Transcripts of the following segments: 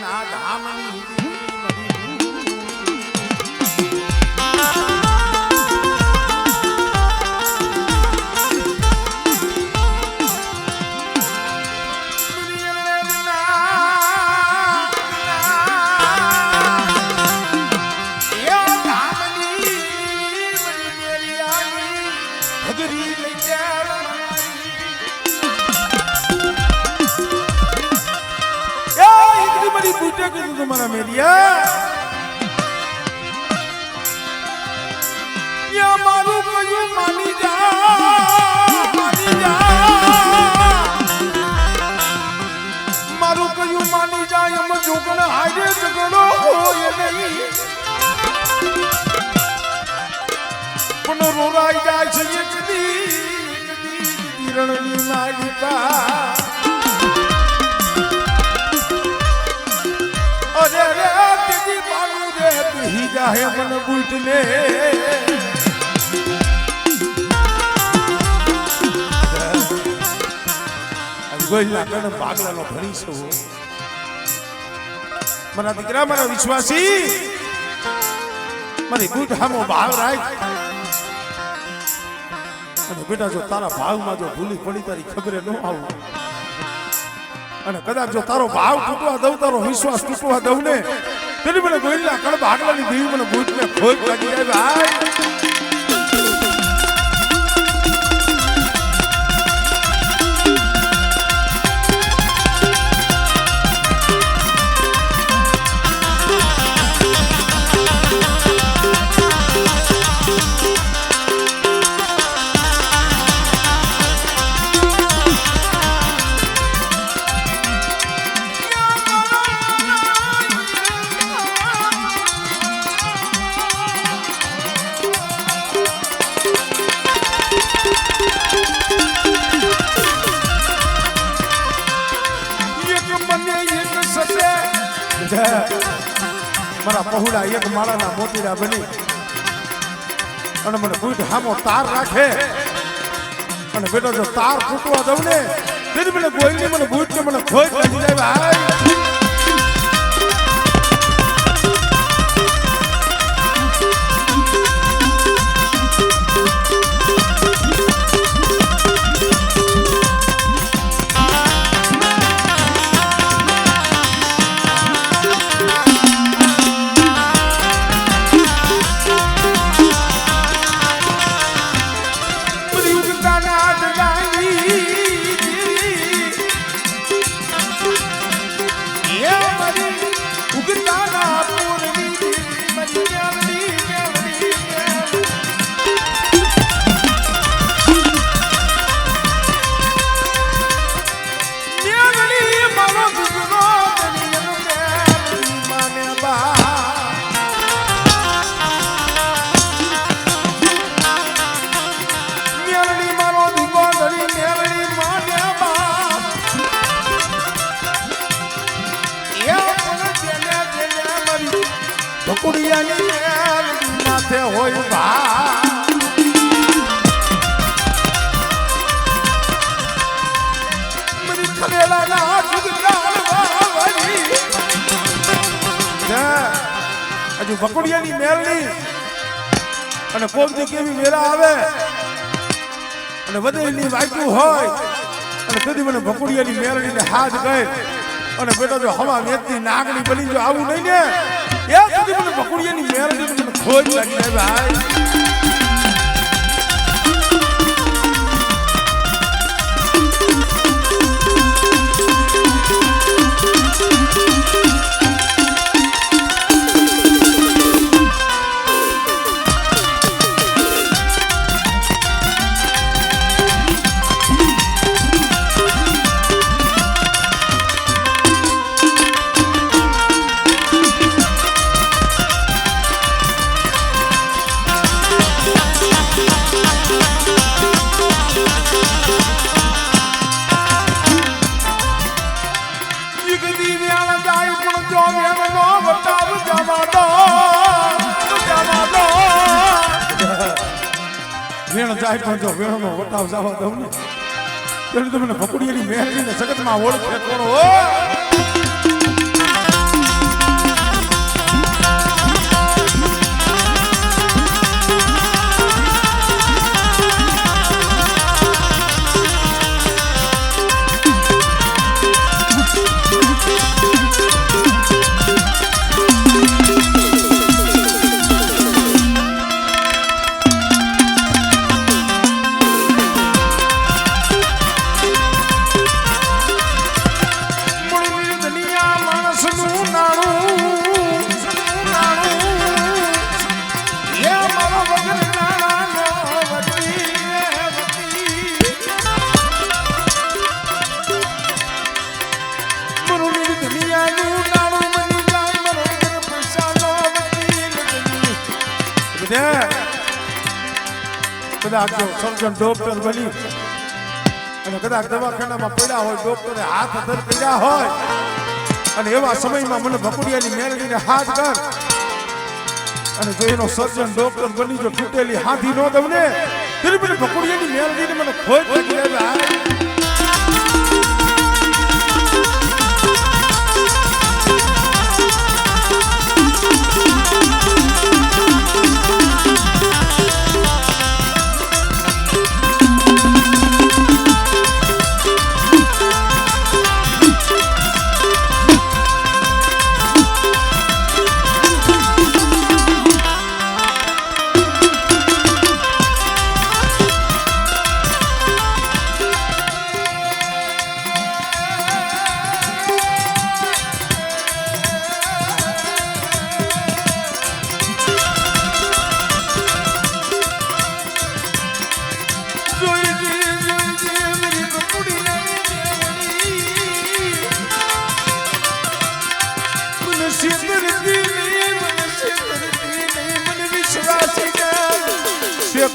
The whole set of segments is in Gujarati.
ના ધામની तुम्हारा मेरिया या मारू कयू मानी जा मारू कयू मानी जा यम जोगण हारे झगड़ो होय नहीं पण रोराई जाय छे कदी रणनी मालिका अरे रे तेरी बालू रे ही जाए मन बूटने गोइला कण भागलानो भणी छो मना दीकरा मारा विश्वासी मारी बूट हामो भाव राख અને બેટા જો તારા ભાવમાં જો ભૂલી પડી તારી ખબરે ન આવું અને કદાચ જો તારો ભાવ તૂટવા દઉં તારો વિશ્વાસ તૂટવા દઉં ને તેની મને ગોઈલા કડબ આગળની દેવી મને ભૂતને ખોજ લાગી જાય ભાઈ મારા પહોળા એક માળાના મોતીડા બની અને મને બૂટ હામો તાર રાખે અને બેટો જો તાર ફૂટવા દઉં ને તેથી મને ગોઈની મને બૂટ ને મને ખોજ લાગી જાય ભાઈ માથે હોય ભા મરી ખરેલા ના હજુ બકુડિયાની મેલની અને કોક દી કેવી વેરા આવે અને વધેલી વાગ્યું હોય અને કદી મને બકુડિયાની મેલડીને હાથ ગઈ અને બેટા જો હવા વેચતી નાગણી બની જો આવું નહીં ને એ કદી મને બકુડિયાની મેલડી મને ખોજ લાગી જાય ભાઈ વેણ જાય પણ જો વેણનો વટાવ જવા દઉં ને એટલે તમને ભકુડિયાની મેળવીને જગતમાં ઓળખે કોણ હો દુનિયાનું નાણું મની જામ બરોબર પૈસાનો વકીલ બની. કદાચ જો સર્જન ડોક્ટર બની અને કદાચ દવાખાનામાં પડ્યા હોય, ડોક્ટરે હાથ અધર કર્યા હોય અને એવા સમયમાં મને ભકુડિયાની મેળવીને હાથ કર અને જો એનો સર્જન ડોક્ટર બની જો તૂટેલી હાથી ન દઉં ને ત્યારે મને ભકુડિયાની મેળવીને મને ખોટ લાગી જાય.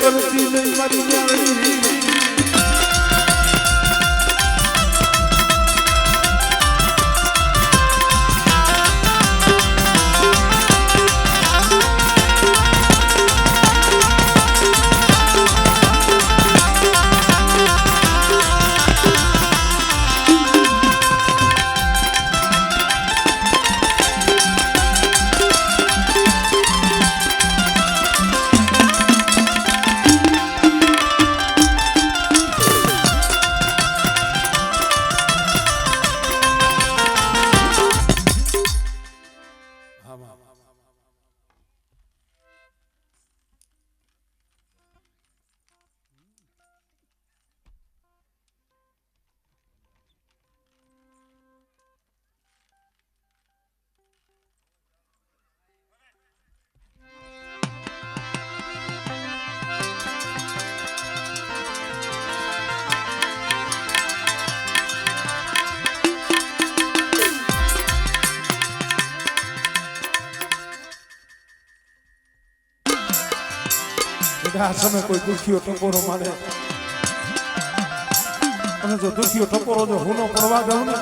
કરતી નહીં મારી મેળવી. આ સમય કોઈ દુખીઓ ટકોરો મારે અને જો દુખીઓ ટકોરો જો હુનો પડવા જાઉં ને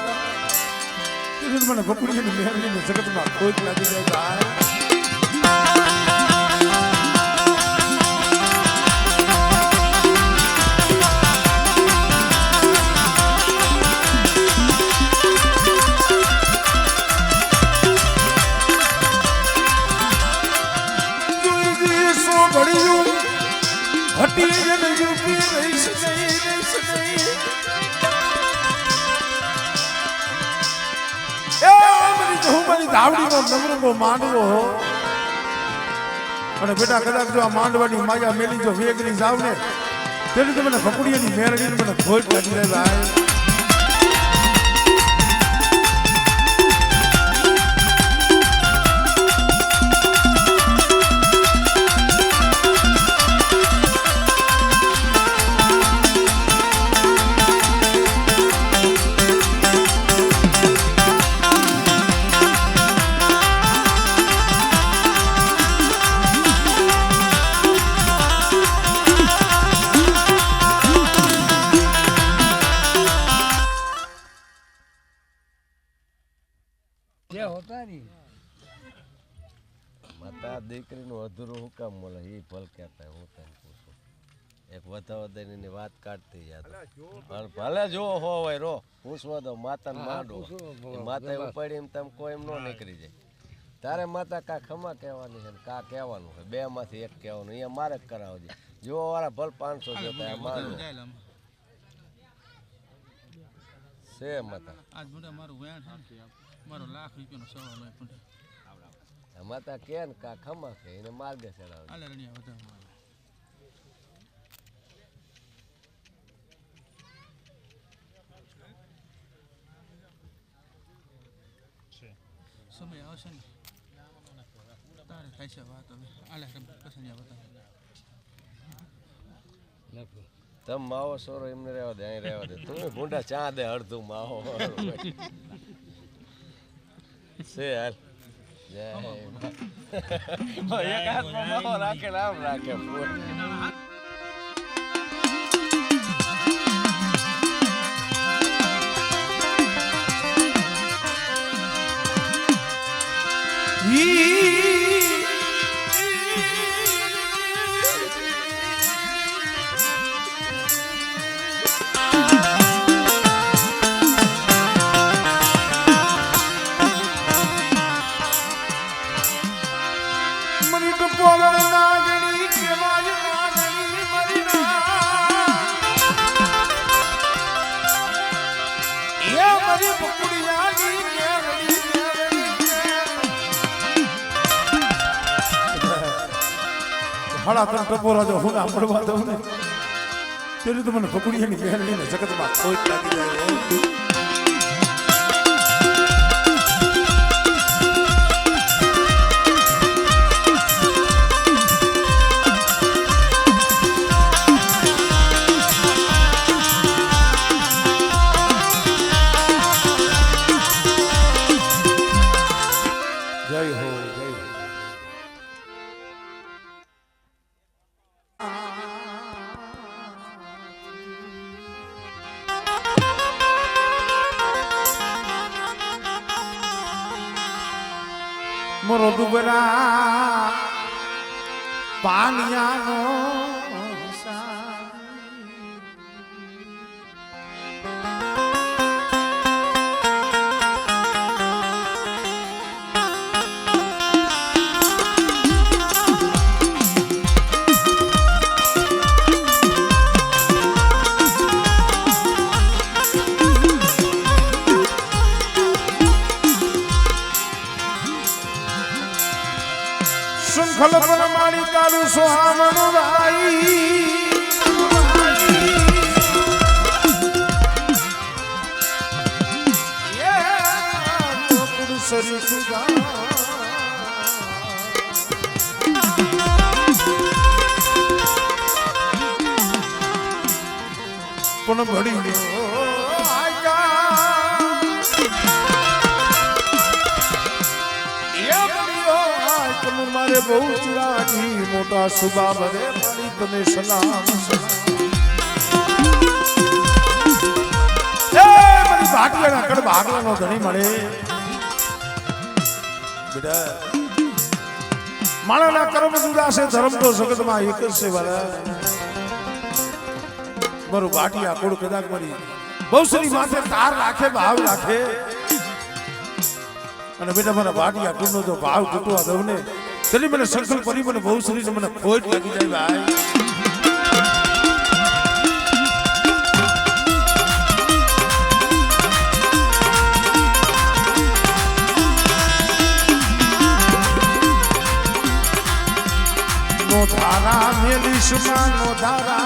મને ભકુડિયાની મેળવીને જગતમાં ખોટ લાગી જાય. હટી જન યુપી રહીશ નહીં, રહીશ નહીં. એ મારી જહુમાની ધાવડીનો નવરંગો માંડવો અને બેટા કદાચ જો આ માંડવાની માયા મેલી જો વેગની જાવ ને તેની તો મને ભકુડિયાની મેળવીને મને ખોટ લાગી જાય ભાઈ. દીકરીનું અધૂરું હું કામ બોલે એ ભલ કહેતા હું તને પૂછું. એક વધારે વાત કાઢતી યાદ ભલે જો હોય રો પૂછવા દો માતા ને માંડો માતા ઉપાડી એમ તમે કોઈ એમ ન નીકળી જાય. તારે માતા કા ખમા કહેવાની છે કા કહેવાનું છે, બે માંથી એક કહેવાનું. અહીંયા મારે જ કરાવજે. જો વાળા ભલ 500 જતા મારો છે માતા. આજ મોટા મારું વેણ છે મારો લાખ રૂપિયાનો સવાલ હોય પણ માતા કે ને કા ખમા કે એને માર્ગે ચડાવે. સમય આવશે ને તારે થાય છે વાત હવે આલે પસંદ તમે માવો સોરો એમને રહેવા દે, અહીં રહેવા દે. તું ભૂંડા ચા દે અડધું માવો છે હાલ જય એક હાથમાં માવો રાખે ને આમ રાખે ફૂલ. મરી તો પોલણ નાગણી કેવાય નાગણી મરી ના એ મરી બકુડિયાની મેરડી હાડા તન ટપોરા જો હું પડવા દઉં ને તેરી તો મને બકુડિયાની મેરડી ને જગતમાં ખોટ લાગી જાય. મોરો દુબરા પાનિયાનો શૃંખલ પર મારી તારું સોહામણું રાઈ પુરુષરી સુગા પણ ભળી ગયો મારે બહુ ચુરાજી મોટા સુબા ભરે મારી તને સલામ મારી ભાટિયાના કડ ભાગલાનો ધણી મળે બેટા માણાના કર્મ જુદા છે ધર્મ તો જગતમાં એક જ છે વાલા મારું ભાટિયા કોડ કદાચ મારી બહુ સારી માથે તાર રાખે ભાવ રાખે અને બેટા મારા ભાટિયા કુળનો જો ભાવ તૂટવા દઉં ને તેની મને સંકલ્પ કરી મને બહુ સરી મને ખોટ લાગી જાય ભાઈ. નો ધારા મેલીશ નો ધારા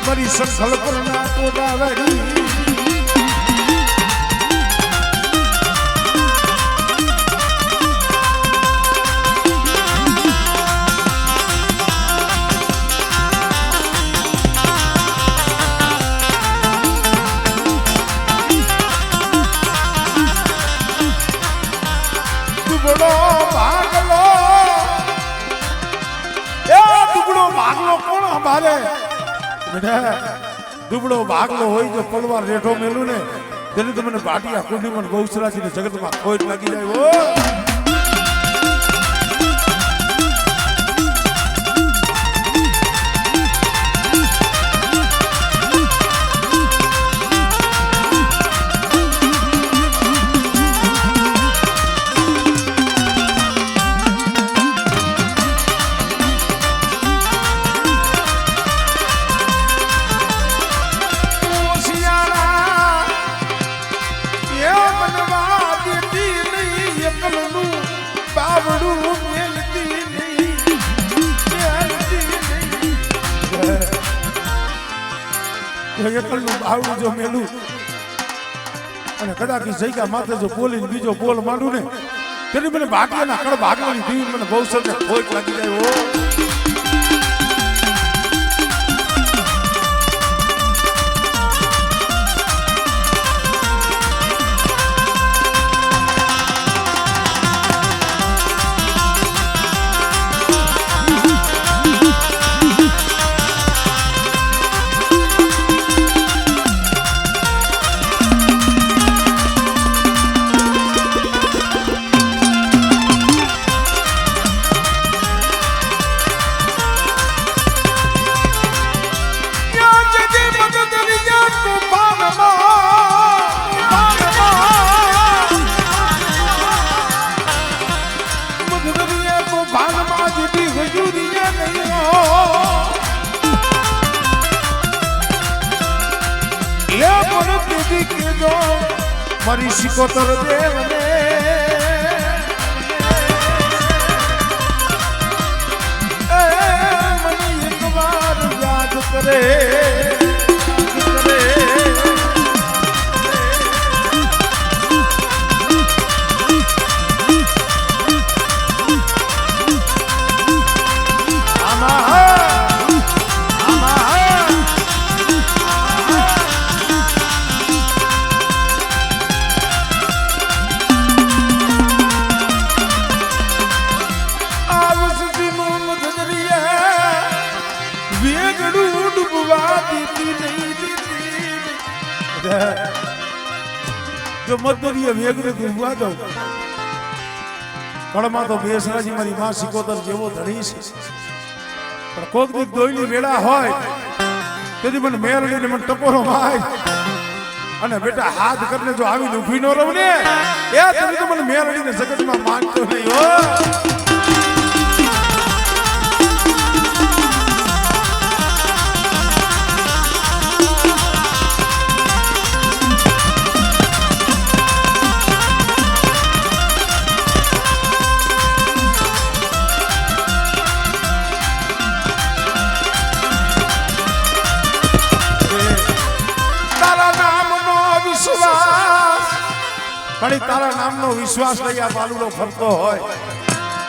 મારી સંખલ પર ના તોડાવરી દુબળો ભાગલો એ દુબળો ભાગલો કોણ અમારે દુબળો ભાગલો હોય તો પલવાર રેઠો મેલું ને તેને તો મને ભાટિયા કુંડી મને બહુસરાજી ને જગતમાં ખોટ લાગી જાય. મનવા દેતી નહીં એકલનું એકલનું બાવડું જો મેલું અને કદાચ જગ્યા માથે જો બોલીને બીજો બોલ માંડું ને તેની મને ભાગ્યના કળ ભાગવાની દીવી મને બહુ સરને ખોટ લાગી જાય હો. મારી શિકોતર દેવને મને એક વાર યાદ કરે જો મતદરીએ વેગને ડૂબવા દઉં કળમાં તો બેસરાજી મારી માં સિકોતર જેવો ધણી છે પણ કોક દી દોયલી વેળા હોય તેથી મને મેરડીને મને ટપોરો માય અને બેટા હાથ કરીને જો આવીને ઊભી ન રહું ને એ તો મને મેરડીને જગતમાં માનતો નહીં હો. પણ તારા નામનો વિશ્વાસ લઈ આ બાલુડો ફરતો હોય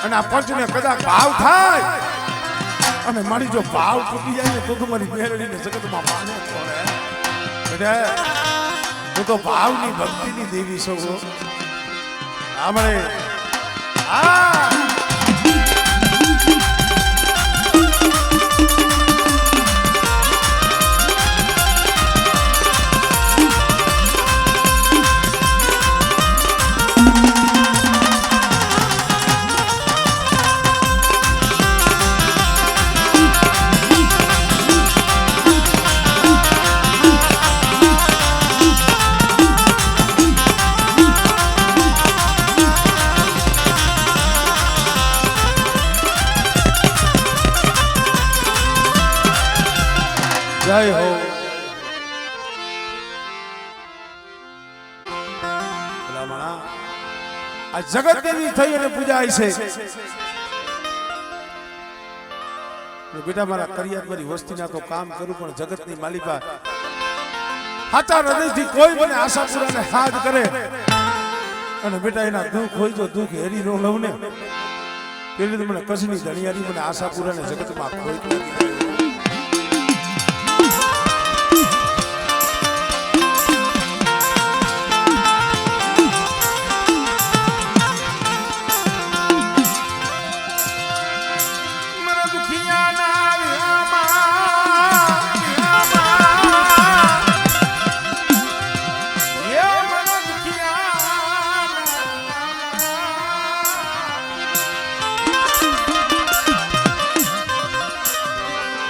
અને આ પંચને કદાચ ભાવ થાય અને મારી જો ભાવ તૂટી જાય ને તો મારી મેરડીને જગતમાં માનો પડે. હું તો ભાવની ભક્તિની દેવી છું. આમણે જય હો. આ જગત દેવી થઈ અને પૂજાય છે. બેટા મારા કરિયાત મારી વસ્તીના તો કામ કરું પણ જગતની માલિકા હાચા હૃદયથી કોઈ મને આશાપુરાને હાથ કરે અને બેટા એના દુઃખ હોય તો દુઃખ હેરી નો લઉં ને પેલી મને કસની ધણિયારી મને આશાપુરાને જગતમાં ખોઈ લાગી.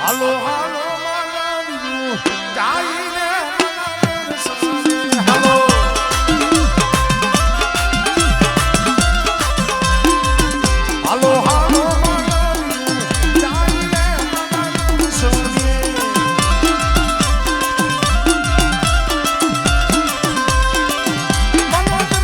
હાલો હાલો માનવીનું ચાઈને હાલો હાલો હાલો માનવીનું ચાઈને સોને મનોદર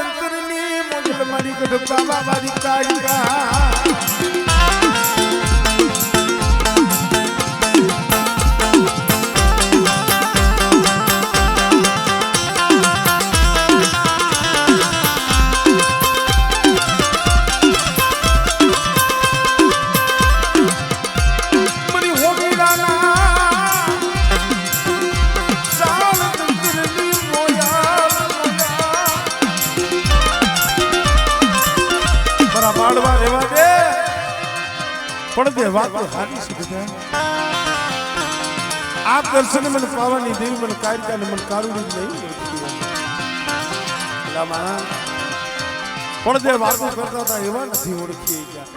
જંતરની મોજલ મારી ગઢ બાબા મારી કાળિકા પાડવા રેવા દે પણ દે વાત હારી છે આપ દર્શન મને પાવાની દેવી મને કારિકા ને મને કારુણી નહીં લામા પણ દે વાતો કરતા હતા એવા નથી ઓળખી ગયા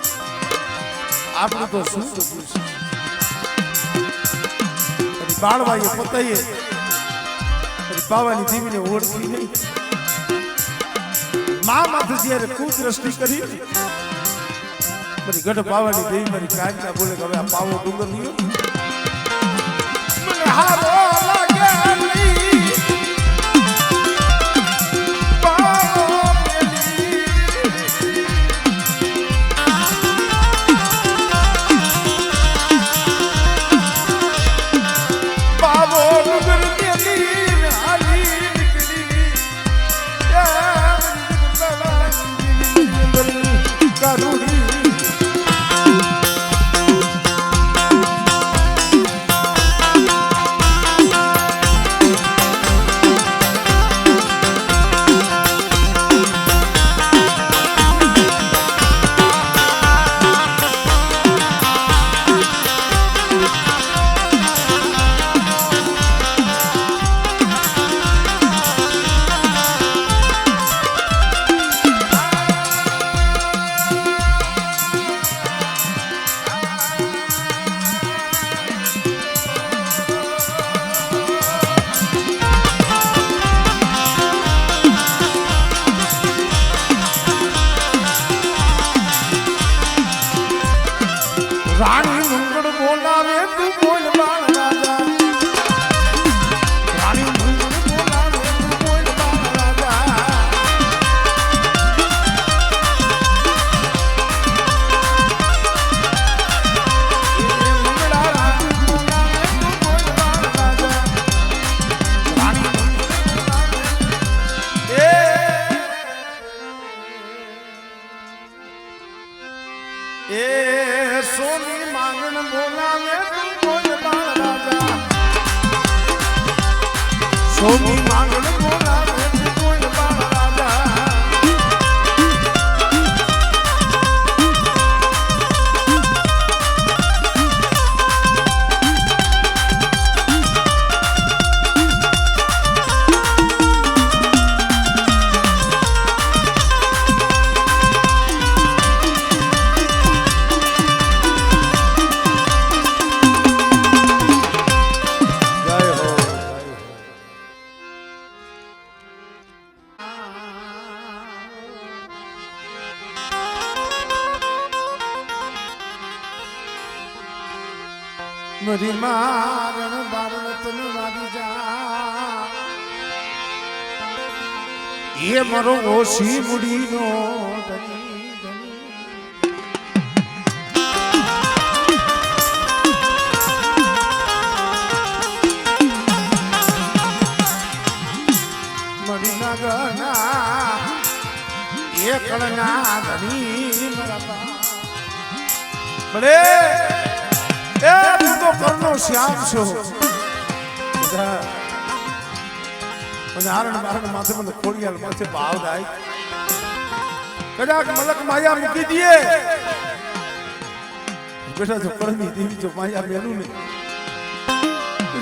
આપણે તો શું કર્યું છે બાળવાએ પતાઈએ પાવાની દેવીને ઓળખી નહીં મા માથે જ્યારે કુદ્રષ્ટિ કરી મારી ગઢ પાવાની દેવી મારી કાંચા બોલે કે હવે આ પાવો ડુંગર લીયો મને હારો લાગે નહીં પાવો મેલી પાવો ડુંગર મેલી હાલી નીકળી કારુણી રાણી મુંગળ બોલાવે તું બોલ બાળ રાજા રાણી મુંગળ બોલાવે તું બોલ બાળ રાજા મુંગળા રાણી બોલાવે તું બોલ બાળ રાજા રાણી એ સોની માંગણ બોલાવે તું બોલ બાળ રાજા સોની માંગણ બોલાવે તું બોલ બાળ રાજા મરી મારણ બારતન વાગી જા એ મારો ઓછી મુડીનો ધણી મરી નગના એ કળના ધણી મારા બડે એ તું તો કરનો શ્યામ છો અને આરણ બારણ માથે મને ખોડિયાલ માથે ભાવ થાય કદાચ મલક માયા મૂકી દઈએ બેટા જો કરમી દેવી જો માયા મેલું ને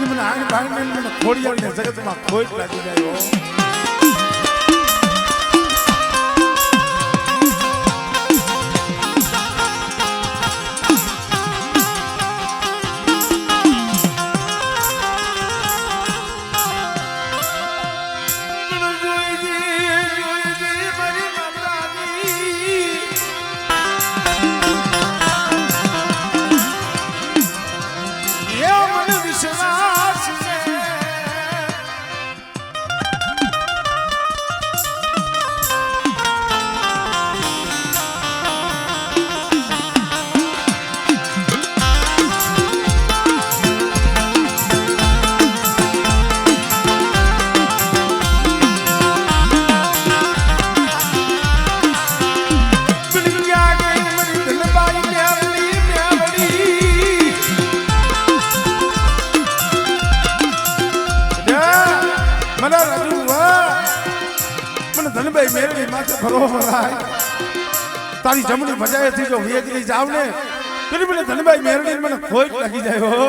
મને આણ બાણ મને ખોડિયાલ ને જગતમાં ખોટ લાગી જાય ધનભાઈ મેરડી માથે ભરો ભરાય તારી જમણી ભજાએથી જો વેગરી જાવ ને તેની મને ધનભાઈ મેરડી મને ખોટ લાગી જાય હો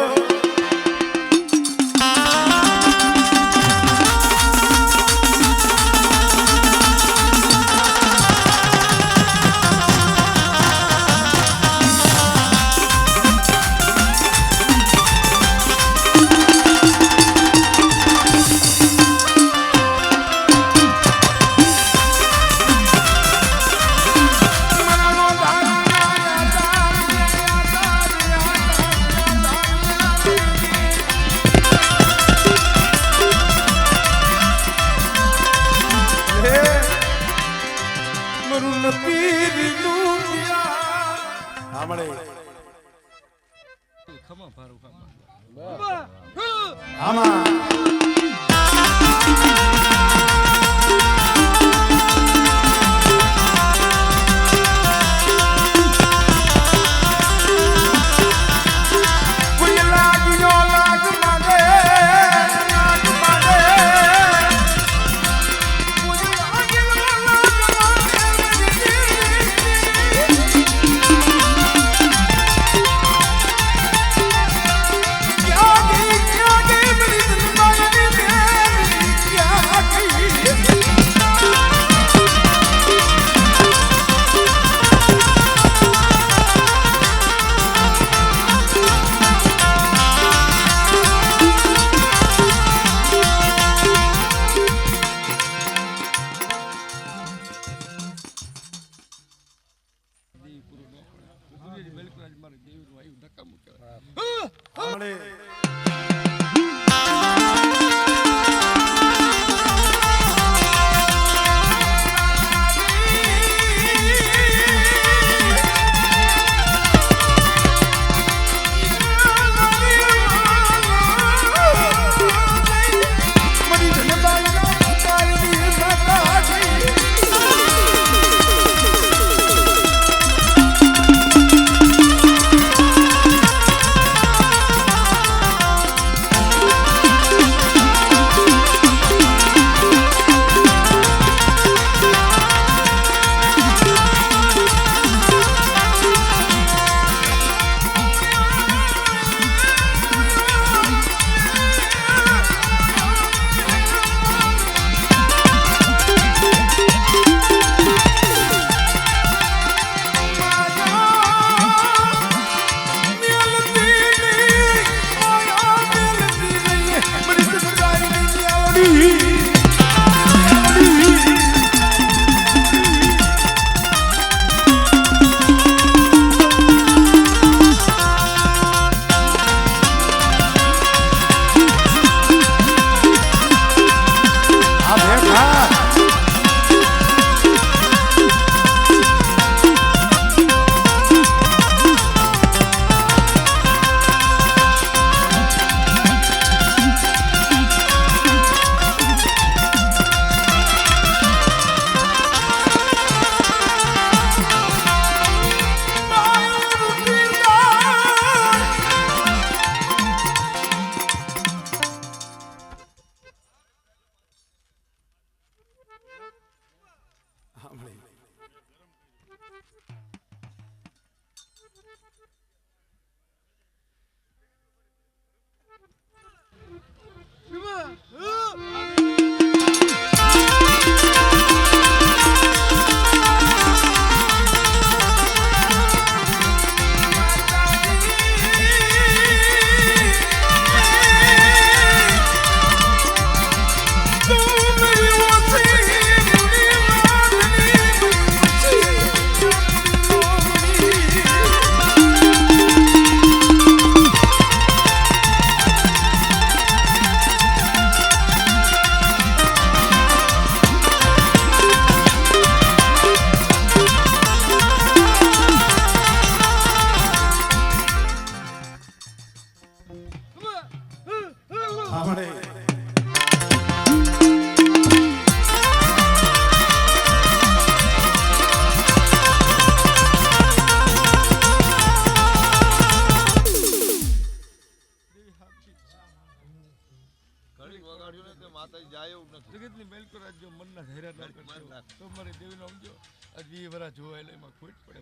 તમારી દેવીનો સમજો આજ 20 વર્ષ જોવા એટલે એમાં ખોટ પડે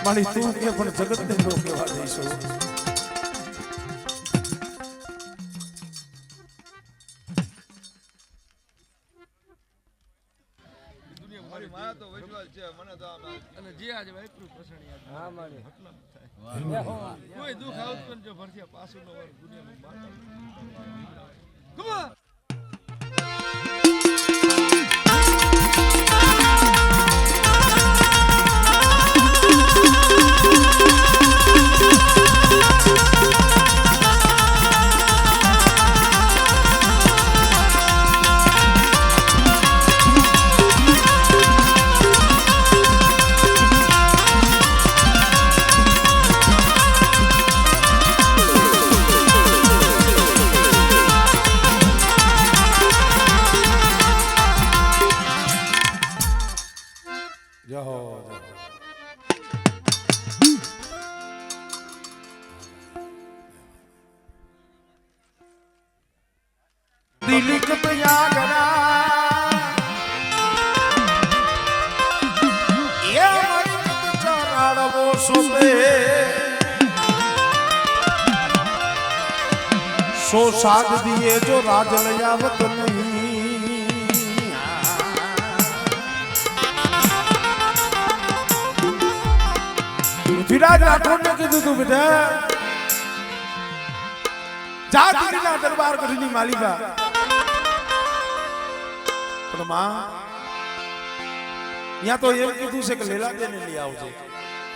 મારી તું કે પણ જગતને નો કહેવા દઈશું. મારી માયા તો વિશ્વાસ છે મને તો અને જે આજે વાપરું પસણી હા મારી હટલા થાય કોઈ દુખ આવત પણ જો ભરથી પાછું નો વાર દુનિયામાં માતા દિલીપ પ્રયાગરા એ મન ચરાડવો સોપે સો સાદ દિએ જો રાજ લયાવત નહીં પૃથ્વીરાજ રાઠોડને કીધું તું બેટા જા દિલ્હીના દરબાર ગઢની માલિકા પણ માં ત્યાં તો એમ કીધું છે કે લેલાદેને લઈ આવજે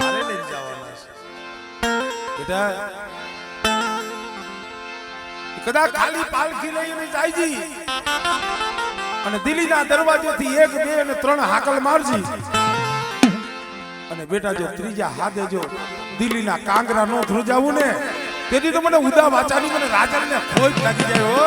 મારે લઈને જવાના છે બેટા કદાચ ખાલી પાલખી લઈને જાયજી અને દિલ્હીના દરવાજેથી 1 2 અને 3 હાકલ મારજી અને બેટા જો ત્રીજા હાથે જો દિલ્હીના કાંગરા નો ધ્રુજાવું ને તેથી તો મને ઉદા વાચાની મને રાજાને ખોજ લાગી જાય હો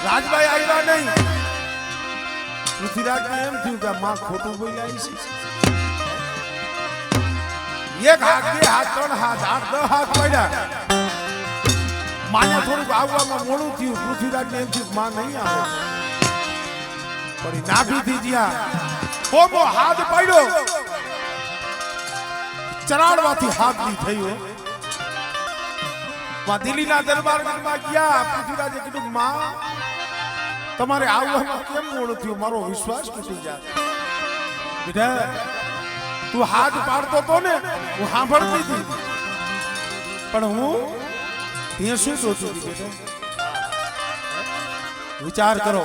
રાજભાઈ આવ્યા નહીં પૃથ્વીરાજ એમ થયું કે માં ખોટું બોલ્યા છે એક હાથ 2 હાથ 3 હાથ 8 10 હાથ પડ્યા માને થોડુંક આવવામાં મોડું થયું પૃથ્વીરાજ ને એમ થયું માં નહીં આવે પણ નાભીથી જ્યાં કોમો હાથ પડ્યો ચરાડવાથી હાથ ની થયો દિલ્હીના દરબારમાં ગયા પૃથ્વીરાજે કીધું માં તમારે આવવામાં કેમ મોડું થયું મારો વિશ્વાસ તૂટી જાય બેટા તું હાથ પાડતો તો ને હું સાંભળતી હતી પણ હું ત્યાં શું સોચું છું બેટા વિચાર કરો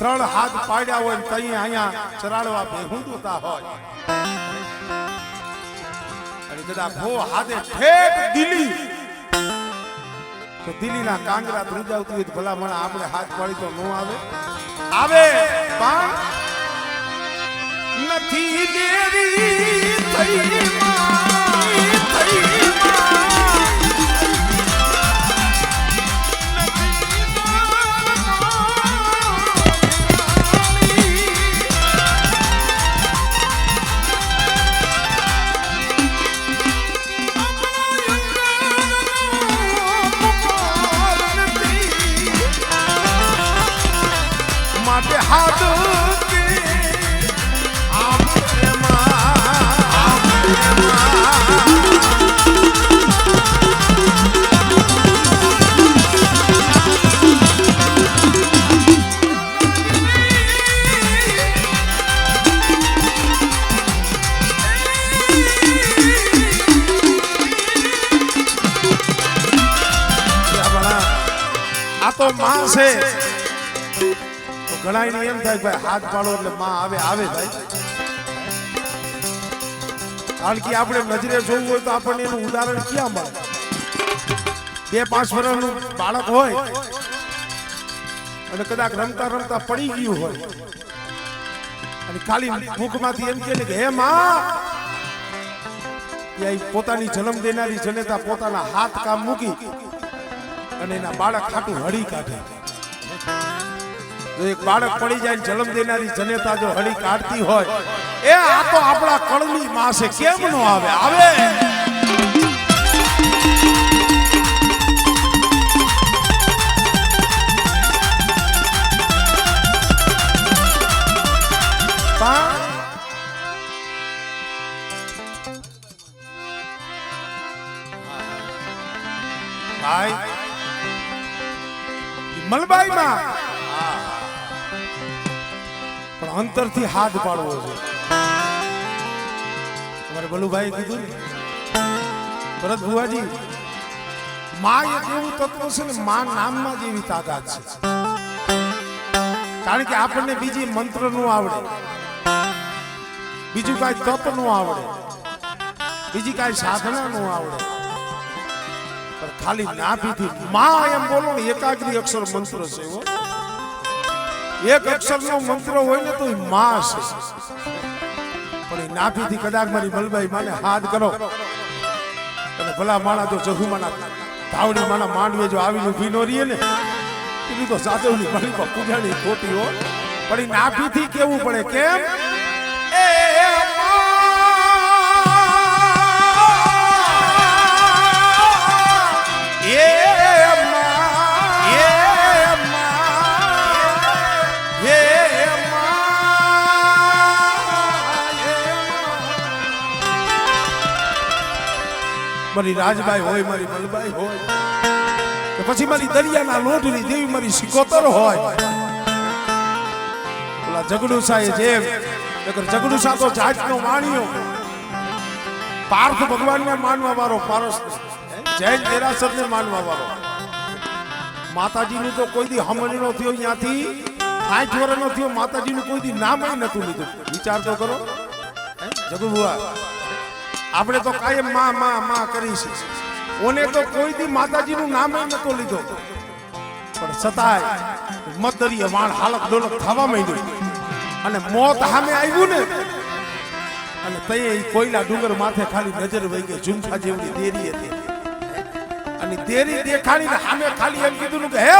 3 હાથ પાડ્યા હોય તઈ અહીંયા ચરાડવા ભેહુંડતા હોય કદાચ હો હાથે ઠેક દિલ્હી તો દિલ્હીના કાંગરા ધ્રુજાવતી હોય તો ભલા મને આપણે હાથ પાડી તો ન આવે આવે પણ નથી દેરી થઈ हाथ के आप प्रेमा આ તો માં છે તો ઘણા એને એમ થાય ભાઈ હાથ પાડો એટલે માં આવે આવે ભાઈ કારણ કે આપણે નજરે જોવું હોય તો આપણને એનું ઉદાહરણ ક્યાં મળે 2-5 વર્ષનું બાળક હોય અને કદાચ રમતા રમતા પડી ગયું હોય અને ખાલી ભૂખમાંથી એમ કે હે માં પોતાની જન્મ દેનારી જનેતા પોતાના હાથ કામ મૂકી અને એના બાળક ખાટું હળી કાઢે જો એક બાળક પડી જાય જન્મ દેનારી જનેતા જો હળી કાઢતી હોય એ આ તો આપણા કળની માં છે કેમ નો આવે આવે ભાઈ મલબાઈ માં પણ અંતરથી હાથ પાડવો છે તમારે બલુભાઈ કીધું ને ભરત ભુવાજી માં એક એવું તત્વ છે ને માં નામમાં જ એવી તાકાત છે કારણ કે આપણને બીજી મંત્ર નું આવડે બીજું કાંઈ તપ નું આવડે બીજી કાંઈ સાધના નું આવડે ખાલી નાભીથી માં એમ બોલો ને એકાગ્રી અક્ષર મંત્ર છે એક અક્ષર નો મંત્ર હોય ને તો માં છે પણ એ નાભીથી કદાચ મારી મલબાઈ માને હાથ કરો અને ભલા માણા જો જહુમાના ધાવડી માના માંડવે જો આવીને ઊભી નો રહીએ ને એની તો સાધવની ઘણી પર પૂજાની ખોટી હો પણ એ નાભીથી કેવું પડે કેમ મારી રાજબાઈ હોય મારી મલબાઈ હોય કે પછી મારી દરિયાના લોઢની દેવી મારી સિકોતર હોય ઓલા જગડુસા એ જેમ જગડુસા તો જાતનો વાણિયો પાર્થ ભગવાનને માનવા વાળો પારસ જૈન દેરાસરને માનવા વાળો માતાજીનું તો કોઈ દી હમણીનો થયો ત્યાંથી 8 વર્ષનો થયો માતાજીનું કોઈ દી નામ નતું લીધું વિચાર તો કરો જગુબુઆ આપણે તો કાયમ માં માં માં કરી છે ઓને તો કોઈ દી માતાજીનું નામ નતો લીધો પણ છતાંય મદરીએ વાણ હાલત ડોલક થવા માંડ્યું અને મોત સામે આવ્યું ને અને તઈ કોઈલા ડુંગર માથે ખાલી નજર વહી ગઈ ઝુમખા જેવડી દેરી હતી અને દેરી દેખાડીને સામે ખાલી એમ કીધું કે હે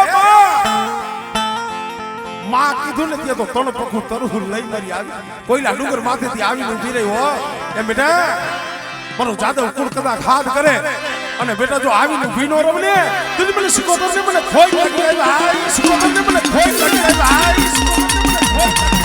માં કીધું ને ત્યાં તો તણ પખું તરહુર લઈ મારી આવી કોઈલા ડુંગર માથેથી આવીને ઊભી રહી હો એમ બેટા મારો જાદવ કુળ કદાચ હાથ કરે અને બેટા જો આવીને ઊભી નો રમને તું મને સિકોતર ને મને ખોઈ લાગી આવી સિકોતર ને મને ખોઈ લાગી આવી સિકોતર ને મને ખોઈ